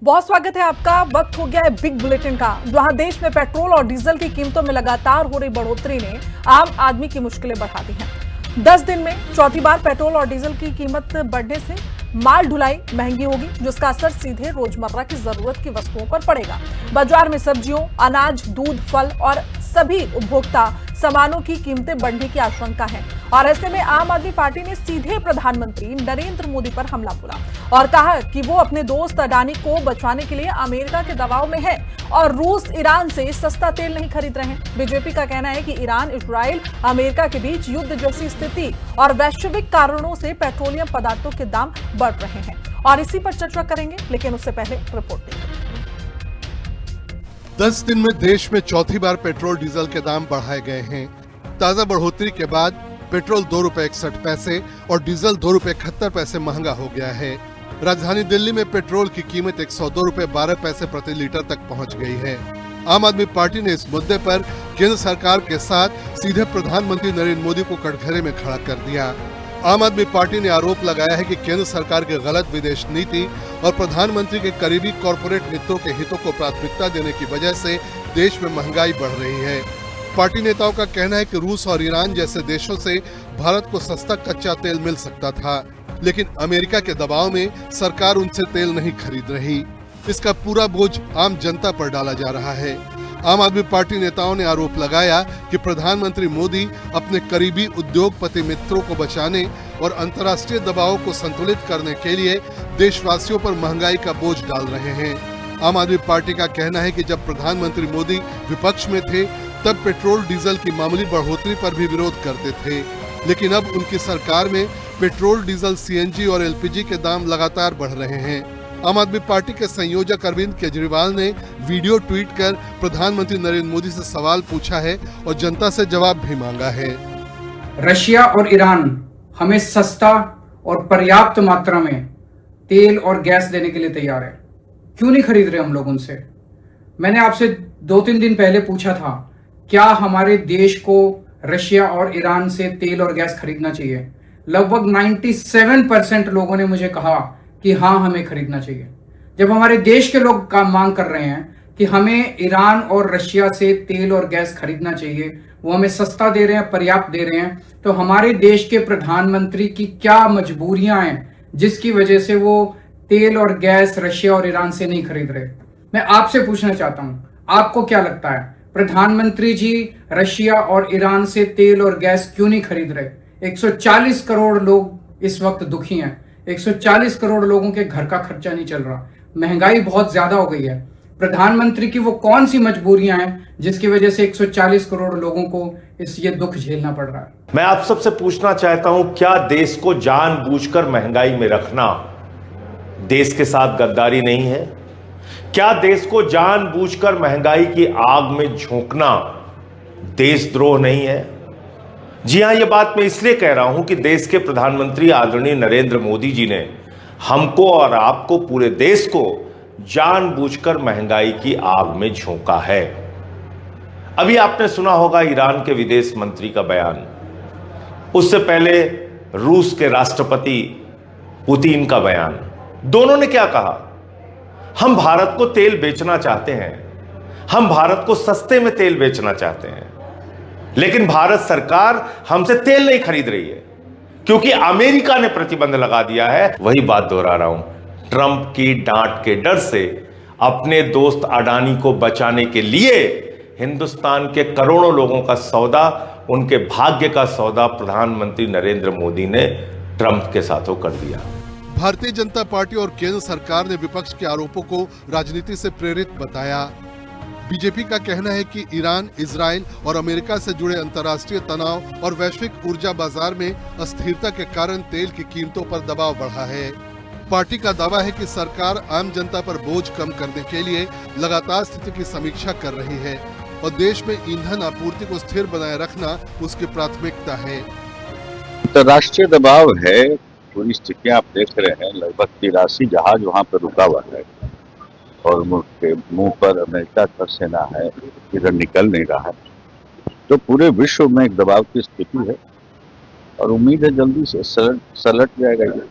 बहुत स्वागत है आपका। वक्त हो गया है बिग बुलेटिन का, जहां देश में पेट्रोल और डीजल की कीमतों में लगातार हो रही बढ़ोतरी ने आम आदमी की मुश्किलें बढ़ा दी हैं। 10 दिन में चौथी बार पेट्रोल और डीजल की कीमत बढ़ने से माल ढुलाई महंगी होगी, जिसका असर सीधे रोजमर्रा की जरूरत की वस्तुओं पर पड़ेगा। बाजार में सब्जियों, अनाज, दूध, फल और सभी उपभोक्ता सामानों की कीमतें बढ़ने की आशंका है। और ऐसे में आम आदमी पार्टी ने सीधे प्रधानमंत्री नरेंद्र मोदी पर हमला बोला और कहा कि वो अपने दोस्त अडानी को बचाने के लिए अमेरिका के दबाव में है और रूस ईरान से सस्ता तेल नहीं खरीद रहे हैं। बीजेपी का कहना है कि ईरान, इजराइल, अमेरिका के बीच युद्ध जैसी स्थिति और वैश्विक कारणों से पेट्रोलियम पदार्थों के दाम बढ़ रहे हैं और इसी पर चर्चा करेंगे, लेकिन उससे पहले रिपोर्ट देखिए। 10 दिन में देश में चौथी बार पेट्रोल डीजल के दाम बढ़ाए गए हैं। ताजा बढ़ोतरी के बाद पेट्रोल 2 रुपए 61 पैसे और डीजल 2 रुपए 71 पैसे महंगा हो गया है। राजधानी दिल्ली में पेट्रोल की कीमत 102 रुपए 12 पैसे प्रति लीटर तक पहुंच गई है। आम आदमी पार्टी ने इस मुद्दे पर केंद्र सरकार के साथ सीधे प्रधानमंत्री नरेंद्र मोदी को कटघरे में खड़ा कर दिया। आम आदमी पार्टी ने आरोप लगाया है कि केंद्र सरकार की गलत विदेश नीति और प्रधानमंत्री के करीबी कॉरपोरेट मित्रों के हितों को प्राथमिकता देने की वजह से देश में महंगाई बढ़ रही है। पार्टी नेताओं का कहना है कि रूस और ईरान जैसे देशों से भारत को सस्ता कच्चा तेल मिल सकता था, लेकिन अमेरिका के दबाव में सरकार उनसे तेल नहीं खरीद रही। इसका पूरा बोझ आम जनता पर डाला जा रहा है। आम आदमी पार्टी नेताओं ने आरोप लगाया कि प्रधानमंत्री मोदी अपने करीबी उद्योगपति मित्रों को बचाने और अंतर्राष्ट्रीय दबाव को संतुलित करने के लिए देशवासियों पर महंगाई का बोझ डाल रहे हैं। आम आदमी पार्टी का कहना है कि जब प्रधानमंत्री मोदी विपक्ष में थे, तब पेट्रोल डीजल की मामूली बढ़ोतरी पर भी विरोध करते थे, लेकिन अब उनकी सरकार में पेट्रोल, डीजल, सीएनजी और एलपीजी के दाम लगातार बढ़ रहे हैं। आम आदमी पार्टी के संयोजक अरविंद केजरीवाल ने वीडियो ट्वीट कर प्रधानमंत्री नरेंद्र मोदी से सवाल पूछा है और जनता से जवाब भी मांगा है। रशिया और ईरान हमें सस्ता और पर्याप्त मात्रा में तेल और गैस देने के लिए तैयार है, क्यों नहीं खरीद रहे हम लोग उनसे? मैंने आपसे 2-3 दिन पहले पूछा था, क्या हमारे देश को रशिया और ईरान से तेल और गैस खरीदना चाहिए? लगभग 97% लोगों ने मुझे कहा कि हाँ, हमें खरीदना चाहिए। जब हमारे देश के लोग काम मांग कर रहे हैं कि हमें ईरान और रशिया से तेल और गैस खरीदना चाहिए, वो हमें सस्ता दे रहे हैं, पर्याप्त दे रहे हैं, तो हमारे देश के प्रधानमंत्री की क्या मजबूरियां हैं जिसकी वजह से वो तेल और गैस रशिया और ईरान से नहीं खरीद रहे? मैं आपसे पूछना चाहता हूं, आपको क्या लगता है प्रधानमंत्री जी रशिया और ईरान से तेल और गैस क्यों नहीं खरीद रहे? 140 करोड़ लोग इस वक्त दुखी हैं। 140 करोड़ लोगों के घर का खर्चा नहीं चल रहा, महंगाई बहुत ज्यादा हो गई है। प्रधानमंत्री की वो कौन सी मजबूरियां हैं जिसकी वजह से 140 करोड़ लोगों को ये दुख झेलना पड़ रहा है? मैं आप सबसे पूछना चाहता हूं, क्या देश को जानबूझकर महंगाई में रखना देश के साथ गद्दारी नहीं है? क्या देश को जानबूझकर महंगाई की आग में झोंकना देशद्रोह नहीं है? जी हां, यह बात मैं इसलिए कह रहा हूं कि देश के प्रधानमंत्री आदरणीय नरेंद्र मोदी जी ने हमको और आपको, पूरे देश को जानबूझकर महंगाई की आग में झोंका है। अभी आपने सुना होगा ईरान के विदेश मंत्री का बयान, उससे पहले रूस के राष्ट्रपति पुतिन का बयान। दोनों ने क्या कहा? हम भारत को तेल बेचना चाहते हैं, हम भारत को सस्ते में तेल बेचना चाहते हैं, लेकिन भारत सरकार हमसे तेल नहीं खरीद रही है क्योंकि अमेरिका ने प्रतिबंध लगा दिया है। वही बात दोहरा रहा हूं, ट्रंप की डांट के डर से अपने दोस्त अडानी को बचाने के लिए हिंदुस्तान के करोड़ों लोगों का सौदा, उनके भाग्य का सौदा प्रधानमंत्री नरेंद्र मोदी ने ट्रंप के साथों कर दिया। भारतीय जनता पार्टी और केंद्र सरकार ने विपक्ष के आरोपों को राजनीति से प्रेरित बताया। बीजेपी का कहना है कि ईरान, इजराइल और अमेरिका से जुड़े अंतर्राष्ट्रीय तनाव और वैश्विक ऊर्जा बाजार में अस्थिरता के कारण तेल की कीमतों पर दबाव बढ़ा है। पार्टी का दावा है कि सरकार आम जनता पर बोझ कम करने के लिए लगातार स्थिति की समीक्षा कर रही है और देश में ईंधन आपूर्ति को स्थिर बनाए रखना उसकी प्राथमिकता है। अंतर्राष्ट्रीय दबाव है, पूरी स्थितियां आप देख रहे हैं। लगभग 83 जहाज वहां पर रुका हुआ है और मुंह पर अमेरिका का सेना है, इधर निकल नहीं रहा है। तो पूरे विश्व में एक दबाव की स्थिति है और उम्मीद है जल्दी से सलट जाएगा ये।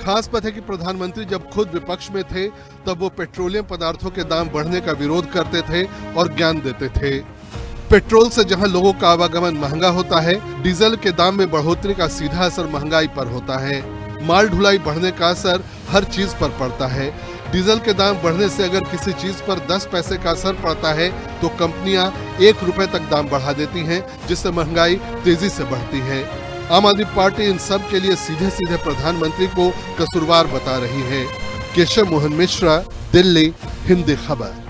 खास बात है कि प्रधानमंत्री जब खुद विपक्ष में थे तब वो पेट्रोलियम पदार्थों के दाम बढ़ने का विरोध करते थे और ज्ञान देते थे। पेट्रोल से जहां लोगों का आवागमन महंगा होता है, डीजल के दाम में बढ़ोतरी का सीधा असर महंगाई पर होता है। माल ढुलाई बढ़ने का असर हर चीज पर पड़ता है। डीजल के दाम बढ़ने से अगर किसी चीज पर 10 पैसे का असर पड़ता है तो कंपनियां 1 रुपए तक दाम बढ़ा देती हैं, जिससे महंगाई तेजी से बढ़ती है। आम आदमी पार्टी इन सब के लिए सीधे सीधे प्रधानमंत्री को कसूरवार बता रही है। केशव मोहन मिश्रा, दिल्ली, हिंदी खबर।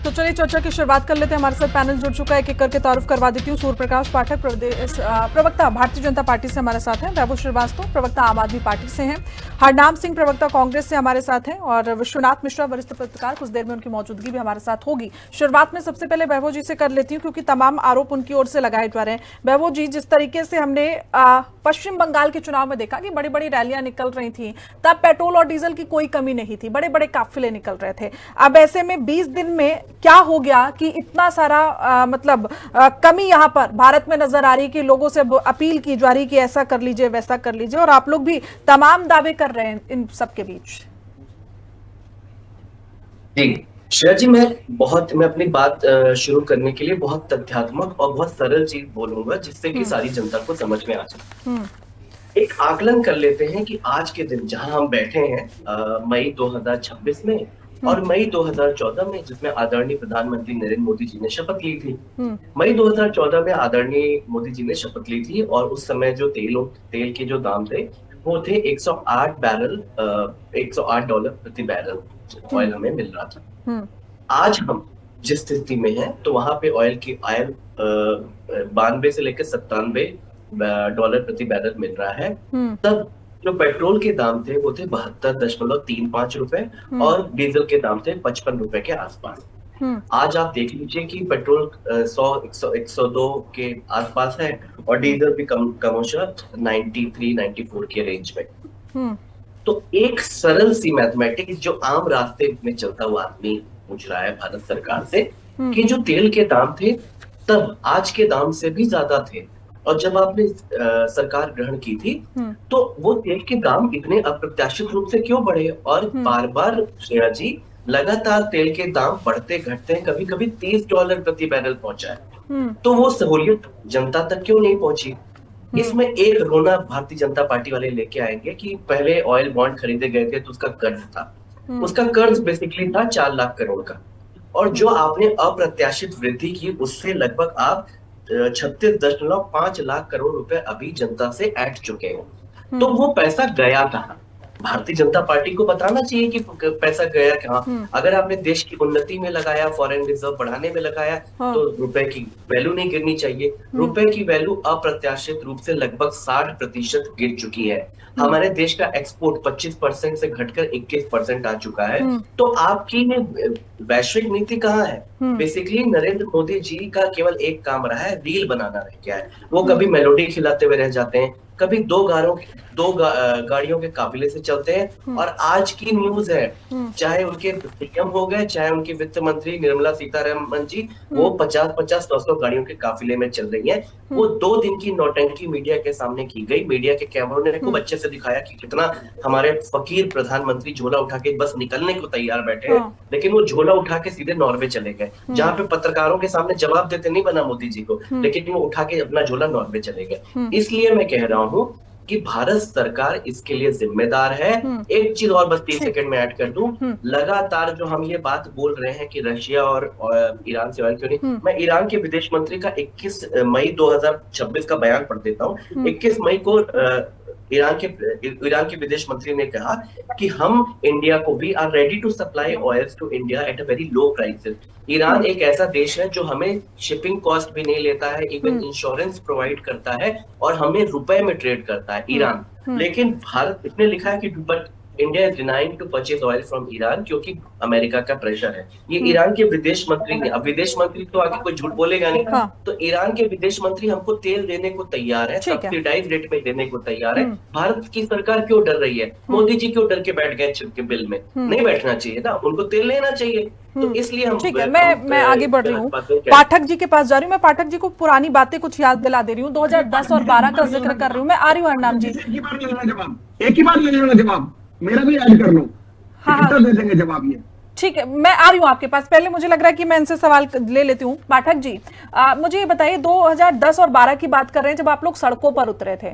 तो चलिए चर्चा की शुरुआत कर लेते हैं। हमारे साथ पैनल जुड़ चुका है, एक एक करके तारुफ करवा देती हूँ। सूर्य प्रकाश पाठक प्रवक्ता भारतीय जनता पार्टी से हमारे साथ हैं, वैभव श्रीवास्तव प्रवक्ता आम आदमी पार्टी से हैं, हरनाम सिंह प्रवक्ता कांग्रेस से हमारे साथ हैं और विश्वनाथ मिश्रा वरिष्ठ पत्रकार, कुछ देर में उनकी मौजूदगी भी हमारे साथ होगी। शुरुआत में सबसे पहले वैभव जी से कर लेती हूँ क्योंकि तमाम आरोप उनकी ओर से लगाए जा रहे हैं। वैभव जी, जिस तरीके से हमने पश्चिम बंगाल के चुनाव में देखा कि बड़ी बड़ी रैलियां निकल रही थी, तब पेट्रोल और डीजल की कोई कमी नहीं थी, बड़े बड़े काफिले निकल रहे थे। अब ऐसे में 20 दिन में क्या हो गया कि इतना सारा कमी यहां पर भारत में नजर आ रही कि लोगों से अपील की जा रही कि ऐसा कर लीजिए वैसा कर लीजिए, और आप लोग भी तमाम दावे कर रहे हैं इन सब के बीच। जी श्रेया जी, मैं अपनी बात शुरू करने के लिए बहुत तथ्यात्मक और बहुत सरल चीज बोलूंगा जिससे कि सारी जनता को समझ में आ जाए। एक आकलन कर लेते हैं कि आज के दिन जहां हम बैठे हैं मई 2026 में और मई 2014 में, जिसमें आदरणीय प्रधानमंत्री नरेंद्र मोदी जी ने शपथ ली थी। मई 2014 में आदरणीय मोदी जी ने शपथ ली थी और उस समय जो तेल के जो दाम थे वो थे 108 डॉलर प्रति बैरल ऑयल हमें मिल रहा था। आज हम जिस स्थिति में हैं तो वहां पे ऑयल 92 से लेकर 97 डॉलर प्रति बैरल मिल रहा है। तब जो पेट्रोल के दाम थे वो थे 72.35 रुपए और डीजल के दाम थे 55 रुपए के आसपास। आज आप देख लीजिए कि पेट्रोल 102 के आसपास है और डीजल भी कमोशः 93-94 के रेंज में। तो एक सरल सी मैथमेटिक्स जो आम रास्ते में चलता हुआ आदमी पूछ रहा है भारत सरकार से कि जो तेल के दाम थे तब आज के दाम से भी ज्यादा थे, और जब आपने सरकार ग्रहण की थी तो वो तेल के दाम इतने अप्रत्याशित रूप से क्यों बढ़े, और बार बार श्रेया जी लगातार तेल के दाम बढ़ते घटते हैं, कभी कभी 30 डॉलर प्रति बैरल पहुंचा है। तो वो सहूलियत जनता तक क्यों नहीं पहुंची? इसमें एक रोना भारतीय जनता पार्टी वाले लेके आएंगे कि पहले ऑयल बॉन्ड खरीदे गए थे तो उसका कर्ज था, उसका कर्ज बेसिकली था 4 लाख करोड़ का, और जो आपने अप्रत्याशित वृद्धि की उससे लगभग आप 36.5 लाख करोड़ रुपए अभी जनता से ऐंठ चुके हैं। तो वो पैसा गया कहाँ? भारतीय जनता पार्टी को बताना चाहिए कि पैसा गया कहाँ। अगर आपने देश की उन्नति में लगाया, फॉरेन रिजर्व बढ़ाने में लगाया, तो रुपए की वैल्यू नहीं गिरनी चाहिए। रुपए की वैल्यू अप्रत्याशित रूप से लगभग 60% गिर चुकी है। हमारे देश का एक्सपोर्ट 25% से घटकर 21% आ चुका है। तो आपकी वैश्विक नीति कहाँ है? बेसिकली नरेंद्र मोदी जी का केवल एक काम रहा है, रील बनाना रह गया है। वो कभी मेलोडी खिलाते हुए रह जाते हैं, कभी दो गाड़ियों के काफिले से चलते हैं। और आज की न्यूज है, चाहे उनके पीएम हो गए, चाहे उनकी वित्त मंत्री निर्मला सीतारमण जी, वो 50-50, 100 गाड़ियों के काफिले में चल रही हैं। वो 2 दिन की नौटंकी मीडिया के सामने की गई। मीडिया के कैमरों ने खूब अच्छे से दिखाया कि कितना हमारे फकीर प्रधानमंत्री झोला उठा के बस निकलने को तैयार बैठे हैं, लेकिन वो झोला उठा के सीधे नॉर्वे चले गए, जहां पे पत्रकारों के सामने जवाब देते नहीं बना मोदी जी को, लेकिन वो उठा के अपना झोला नॉर्वे चले गए। इसलिए मैं कह रहा हूं कि भारत सरकार इसके लिए जिम्मेदार है। एक चीज और बस 30 सेकंड में ऐड कर दूं, लगातार जो हम ये बात बोल रहे हैं कि रशिया और ईरान से ऑयल क्यों नहीं, मैं ईरान के विदेश मंत्री का 21 मई 2026 का बयान पढ़ देता हूँ। 21 मई को ईरान के विदेश मंत्री ने कहा कि हम इंडिया को, we are ready to supply oils to India at a very low prices. Iran एक ऐसा देश है जो हमें शिपिंग कॉस्ट भी नहीं लेता है, इवन इंश्योरेंस प्रोवाइड करता है और हमें रुपए में ट्रेड करता है ईरान। लेकिन भारत, इसने लिखा है कि India is denying to purchase oil from Iran क्योंकि अमेरिका का प्रेशर है। ये ईरान के विदेश मंत्री ने, अब विदेश मंत्री तो आगे कोई झूठ बोलेगा नहीं, तो ईरान के विदेश मंत्री हमको तेल देने को तैयार है, सब्सिडाइज रेट में देने को तैयार है। भारत की सरकार क्यों डर रही है? मोदी जी क्यों डर के बैठ गए चिपके बिल में? नहीं बैठना चाहिए ना, उनको तेल लेना चाहिए। तो इसलिए हम, ठीक है, मैं आगे बढ़ रही हूँ, पाठक जी के पास जा रही हूँ। मैं पाठक जी को पुरानी बातें कुछ याद दिला दे रही हूँ, 2010 और 12 का जिक्र कर रही हूँ। मैं आ रही हूँ हरनाम जी, एक ही बार ले लेना जवाब, मेरा भी ऐड कर लो। हाँ, दे देंगे जवाब ये। ठीक है, मैं आ रही हूँ आपके पास। पहले मुझे लग रहा है कि मैं इनसे सवाल ले लेती हूँ। पाठक जी, मुझे ये बताइए, 2010 और 12 की बात कर रहे हैं, जब आप लोग सड़कों पर उतरे थे,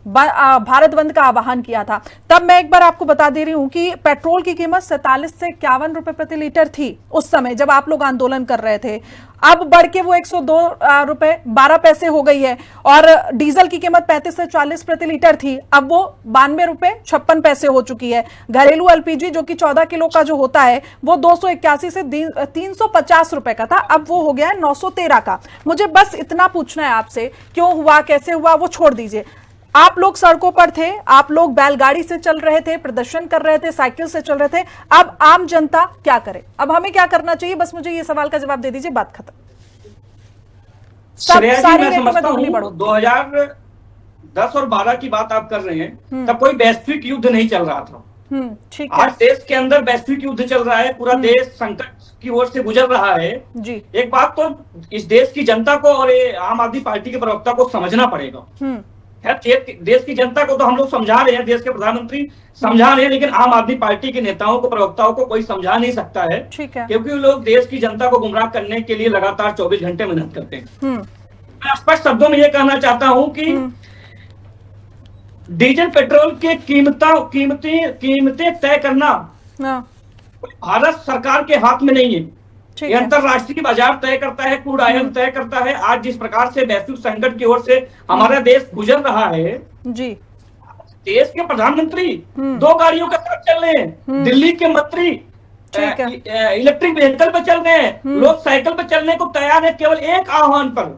भारत बंद का आह्वान किया था, तब मैं एक बार आपको बता दे रही हूं कि पेट्रोल की कीमत 47 से 51 रुपए प्रति लीटर थी उस समय जब आप लोग आंदोलन कर रहे थे। अब बढ़ के वो 102 रुपए 12 पैसे हो गई है, और डीजल की कीमत 35 से 40 प्रति लीटर थी, अब वो 92 रुपए 56 पैसे हो चुकी है। घरेलू एलपीजी जो कि 14 किलो का जो होता है वो 281 से 350 रुपए का था, अब वो हो गया है 913 का। मुझे बस इतना पूछना है आपसे, क्यों हुआ, कैसे हुआ, वो छोड़ दीजिए। आप लोग सड़कों पर थे, आप लोग बैलगाड़ी से चल रहे थे, प्रदर्शन कर रहे थे, साइकिल से चल रहे थे, अब आम जनता क्या करे? अब हमें क्या करना चाहिए? बस मुझे ये सवाल का जवाब दे दीजिए, बात खत्म। मैं समझता हूं 2010 और 12 की बात आप कर रहे हैं, तब कोई वैश्विक युद्ध नहीं चल रहा था। ठीक है। आज देश के अंदर वैश्विक युद्ध चल रहा है, पूरा देश संकट की ओर से गुजर रहा है जी। एक बात तो इस देश की जनता को और आम आदमी पार्टी के प्रवक्ता को समझना पड़ेगा। देश की जनता को तो हम लोग समझा रहे हैं, देश के प्रधानमंत्री समझा रहे हैं, लेकिन आम आदमी पार्टी के नेताओं को, प्रवक्ताओं को कोई समझा नहीं सकता है, क्योंकि लोग देश की जनता को गुमराह करने के लिए लगातार 24 घंटे मेहनत करते हैं। मैं स्पष्ट शब्दों में यह कहना चाहता हूं कि डीजल पेट्रोल के कीमतें तय करना भारत सरकार के हाथ में नहीं है, ये अंतरराष्ट्रीय बाजार तय करता है, क्रूड ऑयल तय करता है। आज जिस प्रकार से वैश्विक संकट की ओर से हमारा देश गुजर रहा है जी, देश के प्रधानमंत्री 2 गाड़ियों के साथ चल रहे हैं, दिल्ली के मंत्री इलेक्ट्रिक व्हीकल पे चल रहे हैं, लोग साइकिल पे चलने को तैयार है केवल एक आह्वान पर।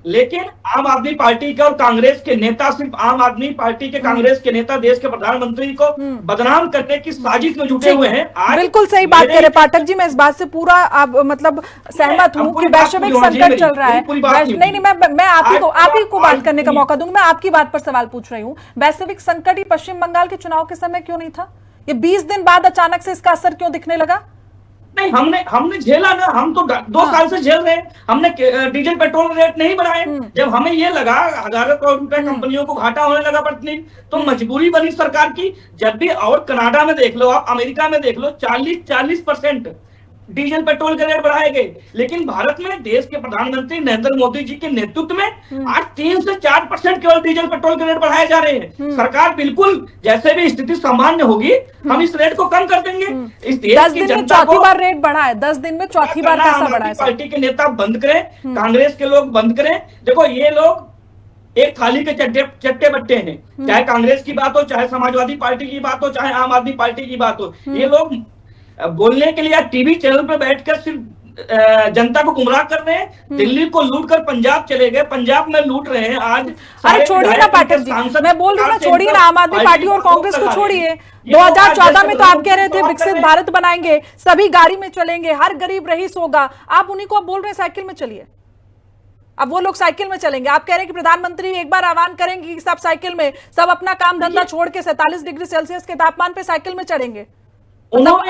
लेकिन आम आदमी पार्टी के और कांग्रेस के नेता, सिर्फ आम आदमी पार्टी के कांग्रेस के नेता देश के प्रधानमंत्री को बदनाम करने की साजिश में जुटे हुए हैं। आज बिल्कुल सही बात कह रहे पाठक जी, मैं इस बात से पूरा मतलब सहमत हूँ कि वैश्विक संकट चल रहा है। नहीं, मैं आप ही को बात करने का मौका दूंगी। मैं आपकी बात पर सवाल पूछ रही हूँ, वैश्विक संकट ही पश्चिम बंगाल के चुनाव के समय क्यों नहीं था? ये 20 दिन बाद अचानक से इसका असर क्यों दिखने लगा? नहीं, हमने झेला ना, हम तो 2 साल से झेल रहे हैं। हमने डीजल पेट्रोल रेट नहीं बढ़ाए। जब हमें ये लगा हजारों करोड़ रुपए कंपनियों को घाटा होने लगा पड़ती, तो मजबूरी बनी सरकार की। जब भी, और कनाडा में देख लो आप, अमेरिका में देख लो, 40% डीजल पेट्रोल के रेट बढ़ाए गए। लेकिन भारत में देश के प्रधानमंत्री नरेंद्र मोदी जी के नेतृत्व में आज 3 से 4% केवल डीजल पेट्रोल के रेट बढ़ाए जा रहे हैं। सरकार बिल्कुल, जैसे भी स्थिति सामान्य होगी, हम इस रेट को कम कर देंगे। इस देश की जनता को चौथी बार रेट बढ़ा है, 10 दिन में चौथी बार कैसा बढ़ा है? पार्टी के नेता बंद करें, कांग्रेस के लोग बंद करें। देखो, ये लोग एक थाली के चट्टे बट्टे हैं, चाहे कांग्रेस की बात हो, चाहे समाजवादी पार्टी की बात हो, चाहे आम आदमी पार्टी की बात हो। ये लोग बोलने के लिए टीवी चैनल पर बैठकर सिर्फ जनता को गुमराह कर रहे हैं। दिल्ली को लूट कर पंजाब चले गए, पंजाब में लूट रहे हैं आज। अरे छोड़िए ना पाठक जी, मैं बोल रही हूँ ना, छोड़िए ना आम आदमी पार्टी और कांग्रेस को छोड़िए। 2014 में तो आप कह रहे थे विकसित भारत बनाएंगे, सभी गाड़ी में चलेंगे, हर गरीब रईस होगा। आप उन्हीं को बोल रहे हैं साइकिल में चलिए। अब वो लोग साइकिल में चलेंगे। आप कह रहे हैं कि प्रधानमंत्री एक बार आह्वान करेंगे कि सब साइकिल में, सब अपना काम धंधा छोड़ के 47 डिग्री सेल्सियस के तापमान पे साइकिल में चढ़ेंगे। उन्होंने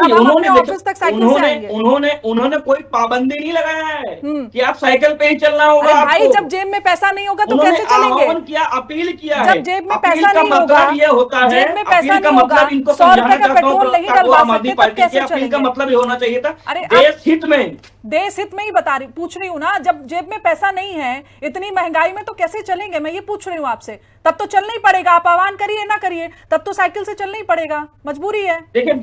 कोई पाबंदी नहीं लगाया है कि आप साइकिल पे ही चलना होगा। भाई, जब जेब में पैसा नहीं होगा तो कैसे चलेंगे? अपील किया है। जब जेब में पैसा नहीं होगा, ये होता है, जेब में पैसा नहीं होगा, 100 रुपए का पेट्रोल नहीं डलवा सकते, तब कैसे चलेंगे? का मतलब ये होना चाहिए था देश हित में ही पूछ रही हूँ ना। जब जेब में पैसा नहीं है, इतनी महंगाई में, तो कैसे चलेंगे? मैं ये पूछ रही हूँ आपसे। तब तो चलना ही पड़ेगा, आप आह्वान करिए ना करिए, तब तो साइकिल से चलना ही पड़ेगा, मजबूरी है। देखिए,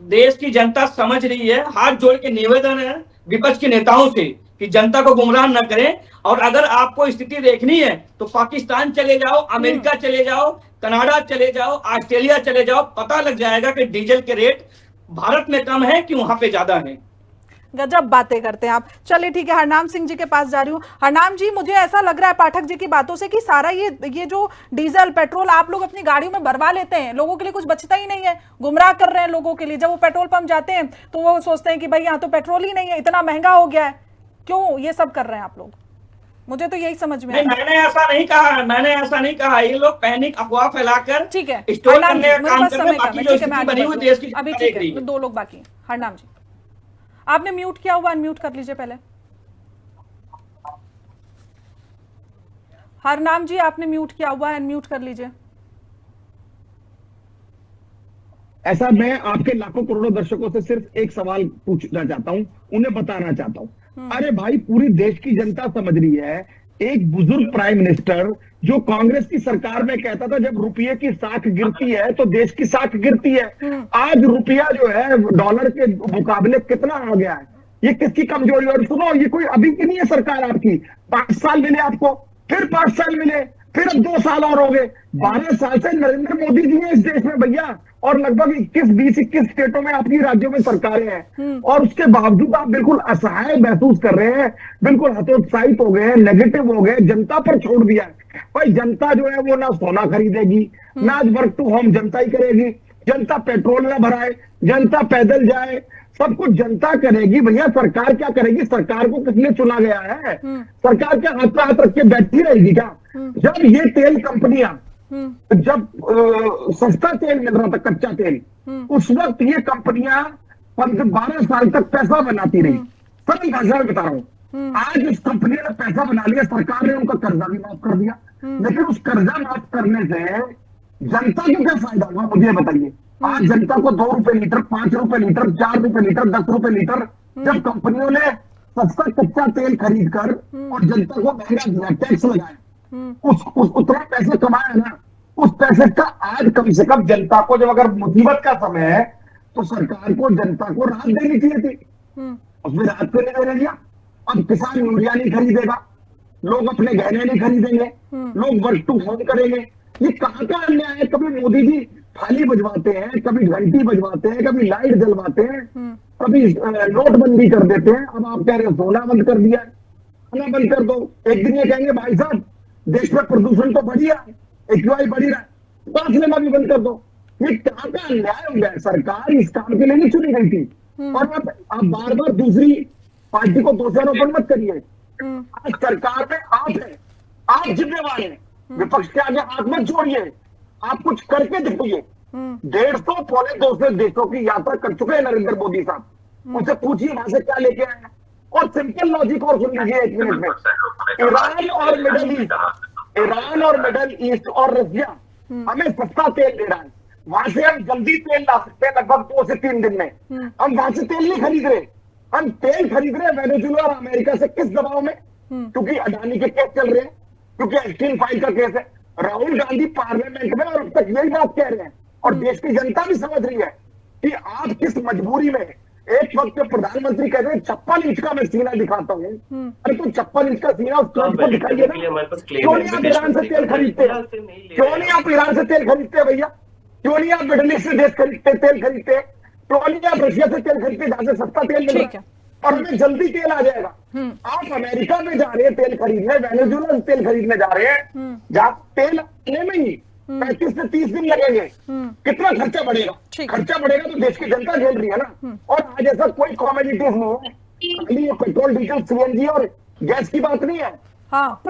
देश की जनता समझ रही है। हाथ जोड़ के निवेदन है विपक्ष के नेताओं से कि जनता को गुमराह न करें। और अगर आपको स्थिति देखनी है तो पाकिस्तान चले जाओ, अमेरिका चले जाओ, कनाडा चले जाओ, ऑस्ट्रेलिया चले जाओ, पता लग जाएगा कि डीजल के रेट भारत में कम है कि वहां पे ज्यादा है। गजब बातें करते हैं आप। चलिए ठीक है, हरनाम सिंह जी के पास जा रही हूँ। हरनाम जी, मुझे ऐसा लग रहा है पाठक जी की बातों से कि सारा ये जो डीजल पेट्रोल आप लोग अपनी गाड़ियों में भरवा लेते हैं, लोगों के लिए कुछ बचता ही नहीं है, गुमराह कर रहे हैं लोगों के लिए। जब वो पेट्रोल पंप जाते हैं तो वो सोचते हैं कि भाई यहाँ तो पेट्रोल ही नहीं है, इतना महंगा हो गया है। क्यों ये सब कर रहे हैं आप लोग? मुझे तो यही समझ में नहीं, मैंने ऐसा नहीं कहा। ये लोग पैनिक अफवाह फैलाकर ठीक है, स्टोर करने का काम कर रहे हैं। बाकी जो स्थिति बनी हुई देश की अभी ठीक है, 2 लोग बाकी। हरनाम जी, आपने म्यूट किया हुआ, अनम्यूट कर लीजिए पहले। हरनाम जी, आपने म्यूट किया हुआ है, अनम्यूट कर लीजिए। ऐसा मैं आपके लाखों करोड़ों दर्शकों से सिर्फ एक सवाल पूछना चाहता हूं, उन्हें बताना चाहता हूं। अरे भाई, पूरी देश की जनता समझ रही है, एक बुजुर्ग प्राइम मिनिस्टर जो कांग्रेस की सरकार में कहता था जब रुपये की साख गिरती है तो देश की साख गिरती है, आज रुपया जो है डॉलर के मुकाबले कितना आ गया है। ये किसकी कमजोरी? और सुनो, ये कोई अभी की नहीं है सरकार आपकी। 5 साल मिले आपको, फिर 5 साल मिले, फिर अब 2 साल और हो गए। 12 साल से नरेंद्र मोदी जी है इस देश में भैया, और लगभग 21 स्टेटों में आपकी राज्यों में सरकारें हैं, और उसके बावजूद आप बिल्कुल असहाय महसूस कर रहे हैं, बिल्कुल हतोत्साहित हो गए हैं, नेगेटिव हो गए, जनता पर छोड़ दिया है। भाई जनता जो है वो ना सोना खरीदेगी, ना आज वर्क टू होम जनता ही करेगी, जनता पेट्रोल ना भराए, जनता पैदल जाए, सब कुछ जनता करेगी। भैया सरकार क्या करेगी? सरकार को किसने चुना गया है? सरकार क्या हाथ पे हाथ रख के बैठी रहेगी क्या? जब ये तेल कंपनियां, जब सस्ता तेल मिल रहा था, कच्चा तेल, उस वक्त ये कंपनियां 12 साल तक पैसा बनाती रही। सरल भाषा में बता रहा हूं, आज उस कंपनी ने पैसा बना लिया, सरकार ने उनका कर्जा भी माफ कर दिया, लेकिन उस कर्जा माफ करने से जनता को क्या फायदा हुआ? मुझे बताइए। आज जनता को 2 रुपए लीटर, 5 रुपए लीटर, 4 रुपए लीटर, 10 रुपए लीटर, जब कंपनियों ने सस्ता कच्चा तेल खरीद कर और जनता को महंगा दिया, टैक्स लगाया, उस उतना पैसा कमाया ना, उस पैसे का आज कम से कम जनता को, जब अगर मुसीबत का समय है तो सरकार को जनता को राहत देनी चाहिए थी, उसमें राहत को नहीं देने दिया। अब किसान यूरिया नहीं खरीदेगा, लोग अपने गहने नहीं खरीदेंगे, लोग वर्क टू होम करेंगे। ये कहां का अन्याय है? कभी मोदी जी थाली बजवाते हैं, कभी घंटी बजवाते हैं, कभी लाइट जलवाते हैं, कभी नोटबंदी कर देते हैं। अब आप कह रहे हो सोना बंद कर दिया है, सोना बंद कर दो। एक दिन ये कहेंगे भाई साहब देश में प्रदूषण तो बढ़ी है, एक्यूआई बढ़ी रहा है, तो सिनेमा भी बंद कर दो। ये कहां का अन्याय हो गया? सरकार इस काम के लिए नहीं चुनी गई थी। और आप बार बार दूसरी पार्टी को दोषारोपण मत करिए। आज सरकार में आप है, आप जिम्मेवार हैं, विपक्ष के आगे हाथ मत जोड़िए, आप कुछ करके दिखाइए। 150 पौने 200 देशों की यात्रा कर चुके हैं नरेंद्र मोदी साहब, उनसे पूछिए वहां से क्या लेके आए हैं। और सिंपल लॉजिक और सुन लीजिए 1 मिनट में, ईरान और मिडल ईस्ट और रशिया हमें सस्ता तेल दे रहा है, वहां से हम जल्दी तेल ला सकते हैं, लगभग 2 से 3 दिन में। हम वहां से तेल नहीं खरीद रहे, हम तेल खरीद रहे हैं वेनेजुएला और अमेरिका से। किस दबाव में? क्योंकि अडानी के केस चल रहे हैं, क्योंकि एस्टीन फाइल का केस है। राहुल गांधी पार्लियामेंट में और अब तक यही बात कह रहे हैं, और देश की जनता भी समझ रही है कि आप किस मजबूरी में। एक वक्त पे प्रधानमंत्री कहते हैं 56 इंच का मैं सीना दिखाता हूँ, अरे तो 56 इंच का सीना उस को दिखाइए ना। क्यों नहीं आप ईरान से तेल खरीदते? क्यों नहीं आप ईरान से तेल खरीदते भैया? क्यों नहीं आप मिडल ईस्ट से देश खरीदते, तेल खरीदते? क्यों नहीं आप रशिया से तेल खरीदते जहां से सस्ता तेल मिल रहा है और हमें जल्दी तेल आ जाएगा? आप अमेरिका में जा रहे हैं तेल खरीदने, वेनेजुएला से तेल खरीदने जा रहे हैं, जहां तेल आने में ही 35 से 30 दिन लगेंगे। कितना खर्चा बढ़ेगा? खर्चा बढ़ेगा तो देश की जनता झेल रही है ना। और आज ऐसा कोई कॉमोडिटीज नहीं है, खाली ये पेट्रोल, डीजल, सीएनजी और गैस की बात नहीं है। हाँ,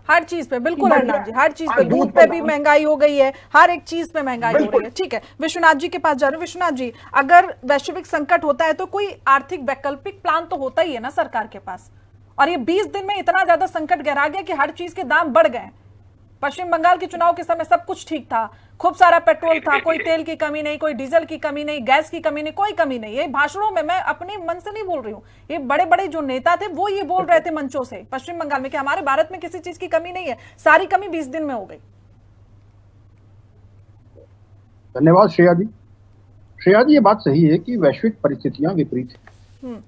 हर चीज पे बिल्कुल हरनाम जी, हर चीज पे, दूध पे भी महंगाई हो गई है, हर एक चीज पे महंगाई हो रही है। ठीक है, विश्वनाथ जी के पास जा रहे हैं। विश्वनाथ जी, अगर वैश्विक संकट होता है तो कोई आर्थिक वैकल्पिक प्लान तो होता ही है ना सरकार के पास, और ये 20 दिन में इतना ज्यादा संकट गहरा गया कि हर चीज के दाम बढ़ गए। पश्चिम बंगाल के चुनाव के समय सब कुछ ठीक था, खूब सारा पेट्रोल था, कोई तेल की कमी नहीं, कोई डीजल की कमी नहीं, गैस की कमी नहीं, कोई कमी नहीं। ये भाषणों में, मैं अपने मन से नहीं बोल रही हूँ, ये बड़े बड़े जो नेता थे वो ये बोल रहे थे मंचों से पश्चिम बंगाल में कि हमारे भारत में किसी चीज की कमी नहीं है, सारी कमी 20 दिन में हो गई। धन्यवाद श्रेया जी। श्रेया जी, ये बात सही है कि वैश्विक परिस्थितियां विपरीत हैं।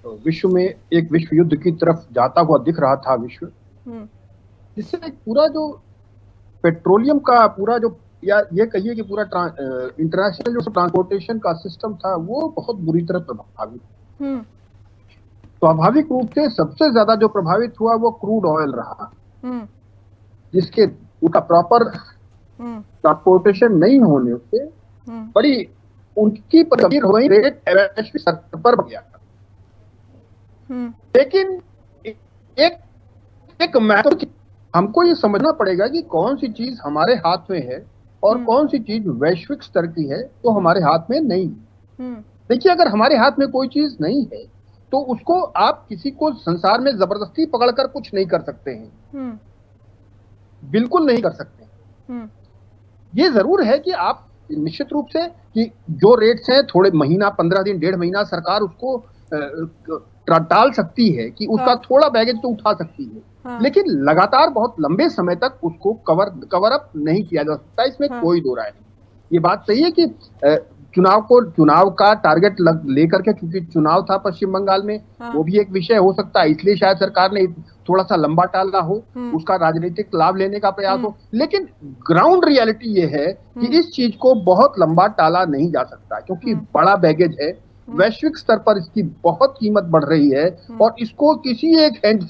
तो विश्व में एक विश्व युद्ध की तरफ जाता हुआ दिख रहा था विश्व, जिससे पूरा जो पेट्रोलियम का पूरा जो, या ये कहिए कि पूरा इंटरनेशनल जो ट्रांसपोर्टेशन का सिस्टम था वो बहुत बुरी तरह प्रभावित। स्वाभाविक रूप से सबसे ज्यादा जो प्रभावित हुआ वो क्रूड ऑयल रहा, जिसके उसका प्रॉपर ट्रांसपोर्टेशन नहीं होने से बड़ी उनकी गंभीर हो गई, रेट वैश्विक स्तर पर बढ़ गया। लेकिन एक महत्व हमको ये समझना पड़ेगा कि कौन सी चीज हमारे हाथ में है और कौन सी चीज वैश्विक स्तर की है तो हमारे हाथ में नहीं। देखिए, अगर हमारे हाथ में कोई चीज नहीं है तो उसको आप किसी को संसार में जबरदस्ती पकड़कर कुछ नहीं कर सकते हैं, बिल्कुल नहीं कर सकते। ये जरूर है कि आप निश्चित रूप से कि जो रेट्स हैं थोड़े महीना, 15 दिन, 1.5 महीना सरकार उसको टाल सकती है कि उसका थोड़ा बैगेज तो उठा सकती है, लेकिन लगातार बहुत लंबे समय तक उसको कवर अप नहीं किया जा सकता, इसमें कोई दो राय नहीं। ये बात सही है कि चुनाव का टारगेट लेकर के, क्योंकि चुनाव था पश्चिम बंगाल में, वो भी एक विषय हो सकता है, इसलिए शायद सरकार ने थोड़ा सा लंबा टाला हो, उसका राजनीतिक लाभ लेने का प्रयास हो। लेकिन ग्राउंड रियलिटी ये है कि इस चीज को बहुत लंबा टाला नहीं जा सकता, क्योंकि बड़ा बैगेज है, वैश्विक स्तर पर इसकी बहुत कीमत बढ़ रही है और इसको किसी एक हैंड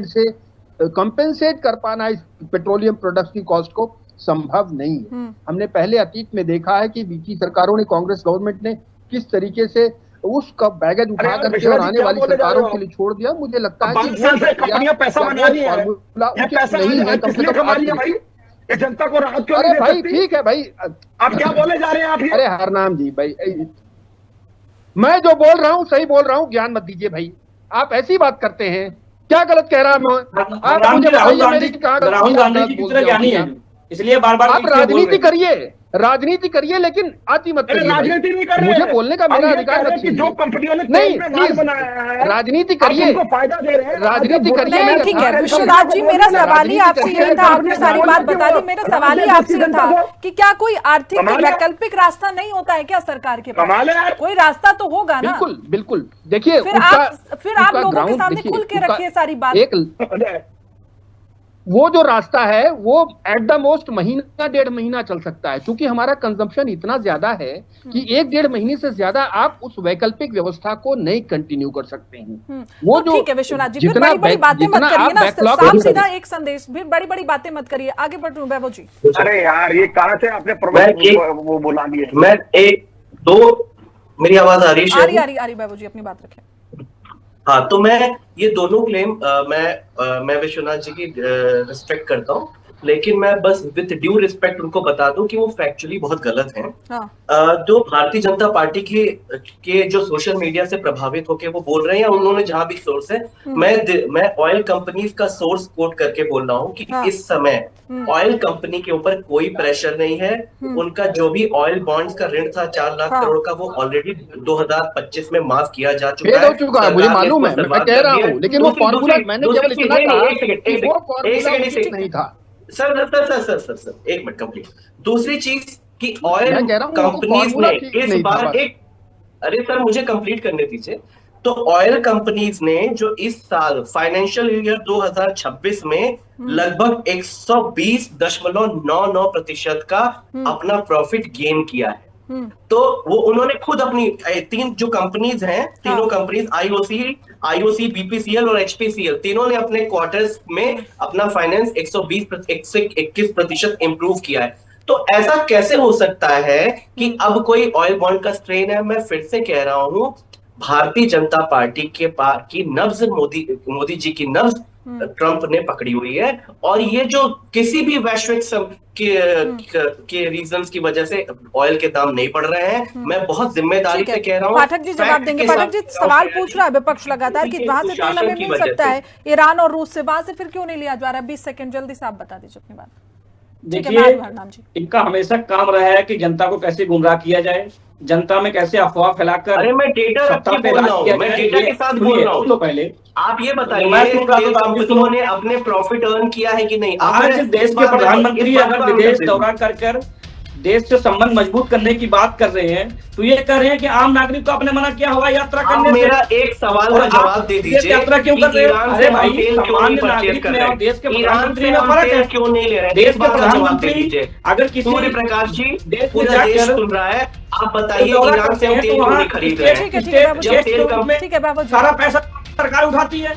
से कंपेंसेट कर पाना इस पेट्रोलियम प्रोडक्ट्स की कॉस्ट को संभव नहीं है। हमने पहले अतीत में देखा है कि बीती सरकारों ने, कांग्रेस गवर्नमेंट ने किस तरीके से उसका बैगेज उठा करके और आने वाली सरकारों के लिए छोड़ दिया। मुझे लगता है कि कंपनियां पैसा बना रही है, पैसा नहीं है, कम से कम भाई ये जनता को राहत क्यों नहीं दे सकती? ठीक है भाई, आप क्या बोले जा रहे हैं आप ये? अरे हरनाम जी भाई, मैं जो बोल रहा हूँ सही बोल रहा हूँ, ज्ञान मत दीजिए भाई। आप ऐसी बात करते हैं, क्या गलत कह रहा हूँ? आप मुझे राहुल गांधी की तरह ज्ञानी है, इसलिए बार-बार आप राजनीति करिए लेकिन आती मत करिए। राजनीति नहीं कर रहे, मुझे बोलने का मेरा अधिकार मत छीनिए। जो कंपनियों ने तेल में माल बनाया है, राजनीति करिए, फायदा दे रहे हैं, राजनीति करिए। ठीक है विश्वनाथ जी, मेरा सवाल ही आपसे यही था, आपने सारी बात बता दी। मेरा सवाल ही आपसे ये था कि क्या कोई आर्थिक वैकल्पिक रास्ता नहीं होता है क्या सरकार के पास? कोई रास्ता तो होगा ना? बिल्कुल बिल्कुल। देखिए, फिर आप लोगों के सामने खुल के रखिए सारी बात। वो जो रास्ता है वो एट द मोस्ट महीना, 1.5 महीना चल सकता है, क्योंकि हमारा कंजम्पशन इतना ज्यादा है कि 1-1.5 महीने से ज्यादा आप उस वैकल्पिक व्यवस्था को नहीं कंटिन्यू कर सकते हैं। वो तो ठीक है विश्वनाथ जी, फिर बड़ी बातें मत करिए ना, साफ सीधा एक संदेश, फिर बड़ी बातें मत करिए। आगे बढ़ रही वैभव जी। अरे यार, ये कहां से आपने वो बोला दिया? मैं मेरी आवाज आ रही है? आ रही वैभव जी, अपनी बात रखें। हाँ, तो मैं ये दोनों क्लेम मैं विश्वनाथ जी की रिस्पेक्ट करता हूँ, लेकिन मैं बस विद ड्यू रिस्पेक्ट उनको बता दूं कि वो फैक्चुअली बहुत गलत हैं। जो भारतीय जनता पार्टी के जो सोशल मीडिया से प्रभावित होकर वो बोल रहे हैं, उन्होंने जहां भी सोर्स है, मैं ऑयल कंपनीज का सोर्स कोट करके बोल रहा हूँ कि इस समय ऑयल कंपनी के ऊपर कोई प्रेशर नहीं है। उनका जो भी ऑयल बॉन्ड्स का ऋण था 4 लाख करोड़ का, वो ऑलरेडी 2025 में माफ किया जा चुका है। मुझे मालूम है, मैं कह रहा हूँ, लेकिन वो फॉर्मूला मैंने केवल इतना कहा, वो फॉर्मूला नहीं था। सर एक मिनट कंप्लीट। दूसरी चीज कि ऑयल कंपनीज ने इस बार अरे सर मुझे कंप्लीट करने दीजिए। तो ऑयल कंपनीज ने जो इस साल फाइनेंशियल ईयर 2026 में लगभग 120.99% का अपना प्रॉफिट गेन किया है। तो वो उन्होंने खुद अपनी 3 जो कंपनीज हैं, तीनों कंपनीज आईओसी, बीपीसीएल और एचपीसीएल, तीनों ने अपने क्वार्टर्स में अपना फाइनेंस 121% इंप्रूव किया है। तो ऐसा कैसे हो सकता है कि अब कोई ऑयल बॉन्ड का स्ट्रेन है? मैं फिर से कह रहा हूं, भारतीय जनता पार्टी की नब्ज मोदी जी की नब्ज ट्रंप ने पकड़ी हुई है, और ये जो किसी भी वैश्विक के रीजंस की वजह से ऑयल के दाम नहीं बढ़ रहे हैं, मैं बहुत जिम्मेदारी से कह रहा हूँ। पाठक जी जवाब देंगे। पाठक जी सवाल पूछ रहा है विपक्ष लगातार कि वहां से तेल हमें मिल सकता है ईरान और रूस से, वहां से फिर क्यों नहीं लिया जा रहा? 20 सेकंड जल्दी से आप बता दीजिए अपनी बात। देखिए, इनका हमेशा काम रहा है कि जनता को कैसे गुमराह किया जाए, जनता में कैसे अफवाह फैलाकर। अरे मैं डेटा रख के बोल रहा हूँ, मैं डेटा के साथ बोल रहा हूँ। पहले आप ये बताइए, कंपनियों ने अपने प्रॉफिट अर्न किया है कि नहीं? आज देश के प्रधानमंत्री अगर विदेश दौरा कर देश से संबंध मजबूत करने की बात कर रहे हैं, तो ये कह रहे हैं कि आम नागरिक को आपने मना किया हवाई यात्रा करने से। मेरा एक सवाल का जवाब दे दीजिए, यात्रा क्यों कर रहे हैं? अरे भाई, सामान्य नागरिक में और देश के प्रधानमंत्री में फर्क है। क्यों नहीं ले रहे? देश के प्रधानमंत्री अगर किसी सूर्य प्रकाश जी, पूरा देश सुन रहा है, आप बताइए ईरान से हम तेल क्यों नहीं खरीद रहे हैं? ठीक है, ठीक है बाबू जी, जब तेल कम ठीक है बाबू जी। सारा पैसा सरकार उठाती है।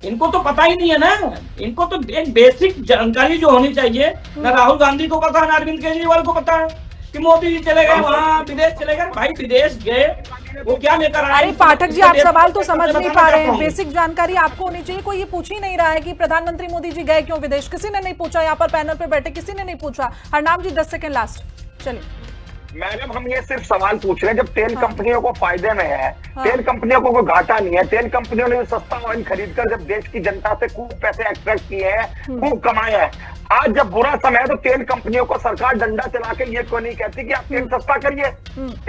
इनको तो पता ही नहीं है ना, इनको तो एक बेसिक जानकारी जो होनी चाहिए, ना राहुल गांधी को पता है, ना अरविंद केजरीवाल को पता है कि मोदी जी चले गए वहाँ विदेश चले गए। भाई विदेश गए वो क्या लेकर आए? अरे पाठक जी, आप सवाल तो समझ नहीं पा रहे हैं। बेसिक जानकारी आपको होनी चाहिए। कोई ये पूछ ही नहीं रहा है कि प्रधानमंत्री मोदी जी गए क्यों विदेश, किसी ने नहीं पूछा। यहाँ पर पैनल पे बैठे किसी ने नहीं पूछा। हरनाम जी 10 सेकंड लास्ट, चलिए। मैडम हम ये सिर्फ सवाल पूछ रहे हैं, जब तेल कंपनियों को फायदे में है, तेल कंपनियों को कोई घाटा नहीं है, तेल कंपनियों ने सस्ता ऑयल खरीदकर जब देश की जनता से खूब पैसे एक्सट्रैक्ट किए हैं, खूब कमाए हैं, आज जब बुरा समय है तो तेल कंपनियों को सरकार डंडा चला के ये क्यों नहीं कहती कि आप तेल सस्ता करिए?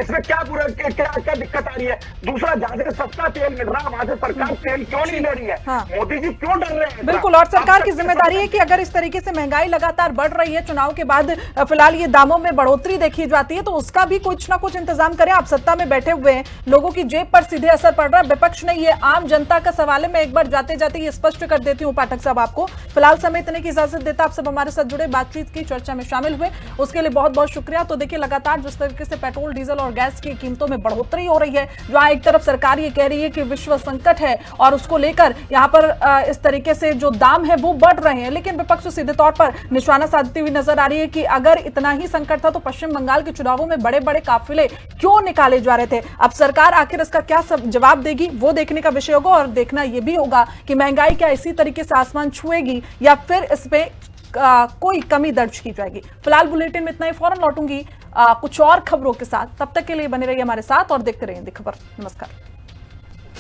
इसमें क्या बुरा, क्या दिक्कत आ रही है? दूसरा, जहां से सस्ता तेल मिल रहा है वहां से सरकार तेल क्यों नहीं ले रही है? मोदी जी क्यों डर रहे हैं? बिल्कुल, और सरकार की जिम्मेदारी है कि अगर इस तरीके से महंगाई लगातार बढ़ रही है, चुनाव के बाद फिलहाल ये दामों में बढ़ोतरी देखी जाती है, तो उसका भी कुछ ना कुछ इंतजाम करें। आप सत्ता में बैठे हुए हैं, लोगों की जेब पर सीधे असर पड़ रहा है, विपक्ष नहीं, ये आम जनता का सवाल है। मैं एक बार जाते जाते ये स्पष्ट कर देती हूँ पाठक साहब आपको। फिलहाल समय इतने की इजाजत देता, आप सब हमारे साथ जुड़े, बातचीत की, चर्चा में शामिल हुए, उसके लिए बहुत बहुत शुक्रिया। तो देखिए, लगातार जिस तरीके से पेट्रोल, डीजल और गैस की कीमतों में बढ़ोतरी हो रही है, जहां एक तरफ सरकार ये कह रही है कि विश्व संकट है और उसको लेकर यहां पर इस तरीके से जो दाम है वो बढ़ रहे हैं, लेकिन विपक्ष सीधे तौर पर निशाना साधती हुई नजर आ रही है कि अगर इतना ही संकट था तो पश्चिम बंगाल के चुनावों में बड़े बड़े काफिले क्यों निकाले जा रहे थे? अब सरकार आखिर इसका क्या जवाब देगी, वो देखने का विषय होगा। और देखना यह भी होगा कि महंगाई क्या इसी तरीके से आसमान छुएगी या फिर इसमें कोई कमी दर्ज की जाएगी। फिलहाल बुलेटिन में इतना ही, फौरन लौटूंगी कुछ और खबरों के साथ। तब तक के लिए बने रहिए हमारे साथ और देखते रहिए दी खबर। नमस्कार।